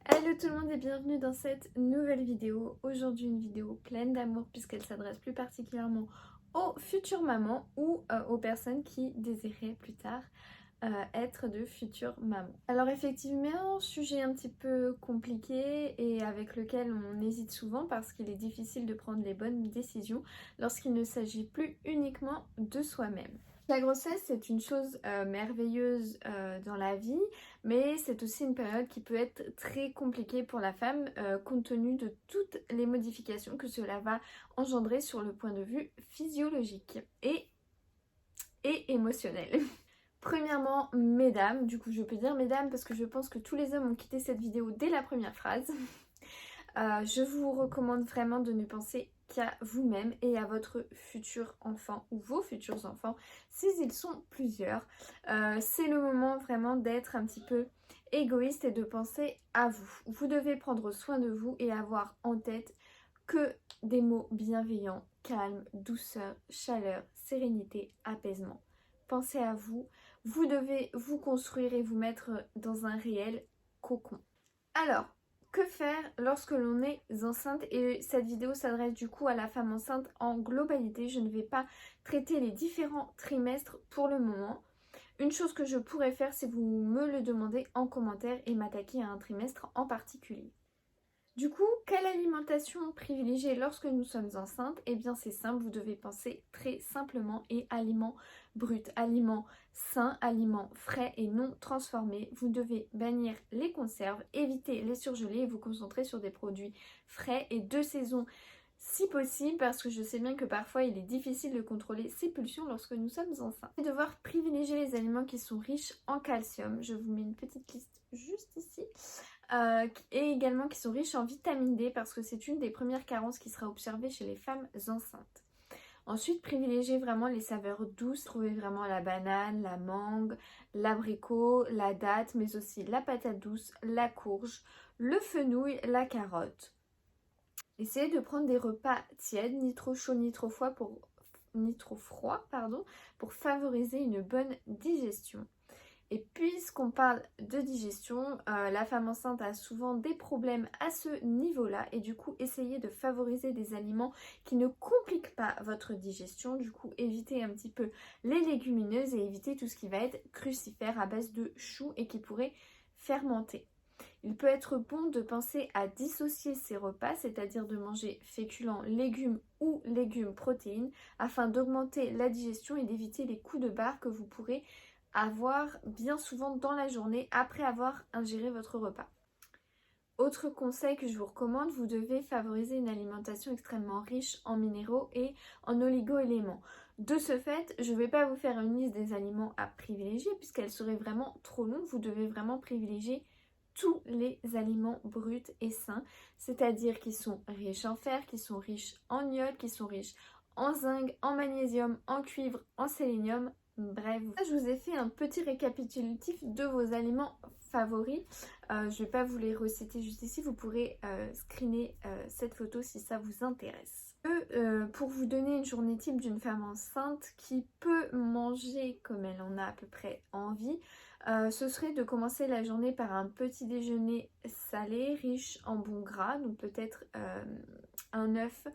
Hello tout le monde et bienvenue dans cette nouvelle vidéo. Aujourd'hui une vidéo pleine d'amour puisqu'elle s'adresse plus particulièrement aux futures mamans ou aux personnes qui désiraient plus tard être de futures mamans. Alors effectivement, sujet un petit peu compliqué et avec lequel on hésite souvent parce qu'il est difficile de prendre les bonnes décisions lorsqu'il ne s'agit plus uniquement de soi-même. La grossesse, c'est une chose merveilleuse dans la vie, mais c'est aussi une période qui peut être très compliquée pour la femme compte tenu de toutes les modifications que cela va engendrer sur le point de vue physiologique et émotionnel. Premièrement, mesdames, du coup je peux dire mesdames parce que je pense que tous les hommes ont quitté cette vidéo dès la première phrase. Je vous recommande vraiment de ne penser qu'à vous-même et à votre futur enfant ou vos futurs enfants s'ils sont plusieurs. C'est le moment vraiment d'être un petit peu égoïste et de penser à vous. Vous devez prendre soin de vous et avoir en tête que des mots bienveillants, calme, douceur, chaleur, sérénité, apaisement. Pensez à vous. Vous devez vous construire et vous mettre dans un réel cocon. Alors, que faire lorsque l'on est enceinte? Et cette vidéo s'adresse du coup à la femme enceinte en globalité. Je ne vais pas traiter les différents trimestres pour le moment. Une chose que je pourrais faire, c'est vous me le demander en commentaire et m'attaquer à un trimestre en particulier. Du coup, quelle alimentation privilégier lorsque nous sommes enceintes? Eh bien c'est simple, vous devez penser très simplement et aliments bruts, aliments sains, aliments frais et non transformés. Vous devez bannir les conserves, éviter les surgelés et vous concentrer sur des produits frais et de saison si possible, parce que je sais bien que parfois il est difficile de contrôler ses pulsions lorsque nous sommes enceintes. Vous devez devoir privilégier les aliments qui sont riches en calcium. Je vous mets une petite liste juste ici. Et également qui sont riches en vitamine D parce que c'est une des premières carences qui sera observée chez les femmes enceintes. Ensuite, privilégiez vraiment les saveurs douces. Trouvez vraiment la banane, la mangue, l'abricot, la date, mais aussi la patate douce, la courge, le fenouil, la carotte. Essayez de prendre des repas tièdes, ni trop chauds ni trop froids pour favoriser une bonne digestion. Et puisqu'on parle de digestion, la femme enceinte a souvent des problèmes à ce niveau-là et du coup essayez de favoriser des aliments qui ne compliquent pas votre digestion. Du coup évitez un petit peu les légumineuses et évitez tout ce qui va être crucifère à base de choux et qui pourrait fermenter. Il peut être bon de penser à dissocier ces repas, c'est-à-dire de manger féculents, légumes ou légumes protéines afin d'augmenter la digestion et d'éviter les coups de barre que vous pourrez avoir bien souvent dans la journée après avoir ingéré votre repas. Autre conseil que je vous recommande, vous devez favoriser une alimentation extrêmement riche en minéraux et en oligo-éléments. De ce fait, je ne vais pas vous faire une liste des aliments à privilégier puisqu'elle serait vraiment trop longue. Vous devez vraiment privilégier tous les aliments bruts et sains, c'est-à-dire qui sont riches en fer, qui sont riches en iode, qui sont riches en zinc, en magnésium, en cuivre, en sélénium. Bref, je vous ai fait un petit récapitulatif de vos aliments favoris. Je ne vais pas vous les reciter juste ici, vous pourrez screener cette photo si ça vous intéresse. Pour vous donner une journée type d'une femme enceinte qui peut manger comme elle en a à peu près envie, ce serait de commencer la journée par un petit déjeuner salé, riche en bons gras, donc peut-être un œuf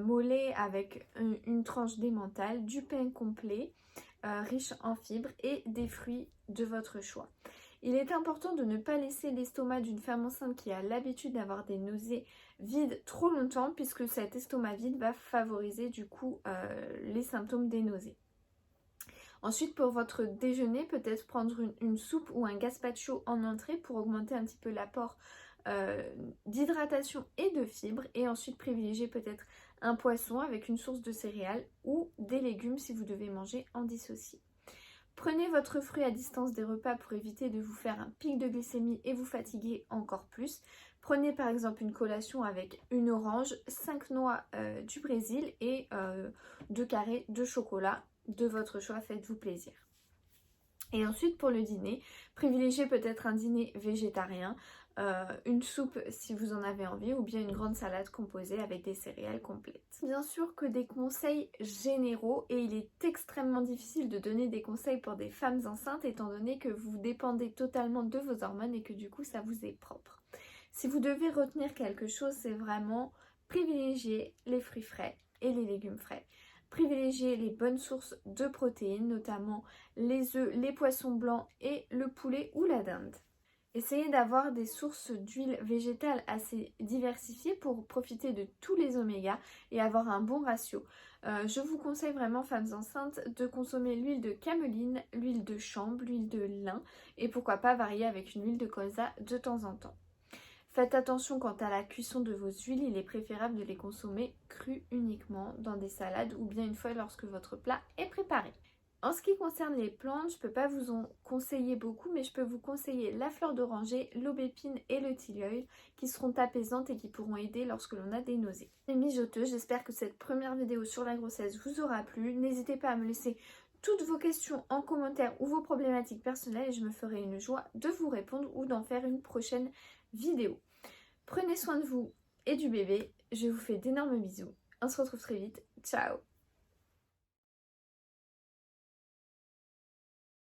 mollet avec une tranche d'emmental, du pain complet, riche en fibres et des fruits de votre choix. Il est important de ne pas laisser l'estomac d'une femme enceinte qui a l'habitude d'avoir des nausées vide trop longtemps puisque cet estomac vide va favoriser du coup les symptômes des nausées. Ensuite, pour votre déjeuner, peut-être prendre une soupe ou un gazpacho en entrée pour augmenter un petit peu l'apport d'hydratation et de fibres. Et ensuite, privilégier peut-être un poisson avec une source de céréales ou des légumes si vous devez manger en dissocié. Prenez votre fruit à distance des repas pour éviter de vous faire un pic de glycémie et vous fatiguer encore plus. Prenez par exemple une collation avec une orange, 5 noix du Brésil et 2 carrés de chocolat de votre choix, faites-vous plaisir. Et ensuite pour le dîner, privilégiez peut-être un dîner végétarien, une soupe si vous en avez envie ou bien une grande salade composée avec des céréales complètes. Bien sûr que des conseils généraux et il est extrêmement difficile de donner des conseils pour des femmes enceintes étant donné que vous dépendez totalement de vos hormones et que du coup ça vous est propre. Si vous devez retenir quelque chose, c'est vraiment privilégier les fruits frais et les légumes frais. Privilégier les bonnes sources de protéines, notamment les œufs, les poissons blancs et le poulet ou la dinde. Essayez d'avoir des sources d'huile végétale assez diversifiées pour profiter de tous les omégas et avoir un bon ratio. Je vous conseille vraiment, femmes enceintes, de consommer l'huile de cameline, l'huile de chanvre, l'huile de lin et pourquoi pas varier avec une huile de colza de temps en temps. Faites attention quant à la cuisson de vos huiles, il est préférable de les consommer crues uniquement dans des salades ou bien une fois lorsque votre plat est préparé. En ce qui concerne les plantes, je ne peux pas vous en conseiller beaucoup, mais je peux vous conseiller la fleur d'oranger, l'aubépine et le tilleul qui seront apaisantes et qui pourront aider lorsque l'on a des nausées. Les mijoteuses, j'espère que cette première vidéo sur la grossesse vous aura plu. N'hésitez pas à me laisser toutes vos questions en commentaire ou vos problématiques personnelles et je me ferai une joie de vous répondre ou d'en faire une prochaine vidéo. Prenez soin de vous et du bébé. Je vous fais d'énormes bisous. On se retrouve très vite. Ciao!